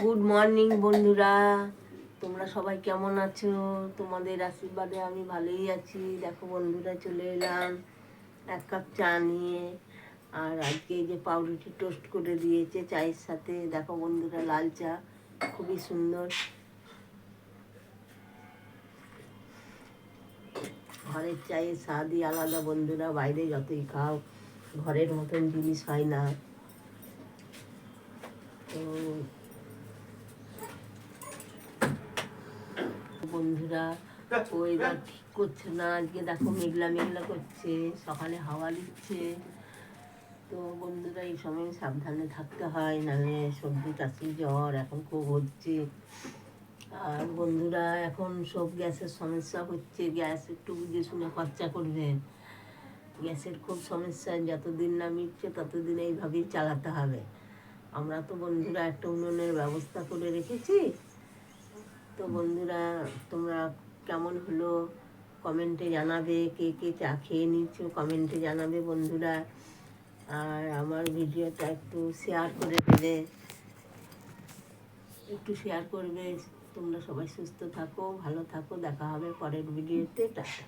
Good morning বন্ধুরা, তোমরা সবাই কেমন আছো? তোমাদের আশীর্বাদে আমি ভালোই আছি। দেখো বন্ধুরা, চলে এলাম এক কাপ চা নিয়ে। আর আজকে এই যে পাউরুটি টোস্ট করে দিয়েছে চায়ের সাথে। দেখো বন্ধুরা, লাল চা, খুবই সুন্দর। ঘরের চায়ের স্বাদই আলাদা বন্ধুরা, বাইরে যতই খাও ঘরের মতন জিনিস হয় না। তো বন্ধুরা, ওয়েদার ঠিক করছে না আজকে। দেখো মেঘলা মেঘলা করছে, সকালে হাওয়া দিচ্ছে। তো বন্ধুরা, এই সময় সাবধানে থাকতে হয়, নাহলে সর্দি কাশি জ্বর এখন খুব হচ্ছে। আর বন্ধুরা, এখন সব গ্যাসের সমস্যা হচ্ছে। গ্যাস একটু বুঝে শুনে খরচা করবেন। গ্যাসের খুব সমস্যা, যতদিন না মিটছে ততদিন এইভাবেই চালাতে হবে। আমরা তো বন্ধুরা একটা উনুনের ব্যবস্থা করে রেখেছি। তো বন্ধুরা, তোমরা কেমন হলো কমেন্টে জানাবে। কে কে চা খেয়ে নিচ্ছ কমেন্টে জানাবে বন্ধুরা। আর আমার ভিডিওটা একটু শেয়ার করে দেবে, একটু শেয়ার করবে। তোমরা সবাই সুস্থ থাকো, ভালো থাকো। দেখা হবে পরের ভিডিওতে। টাটা।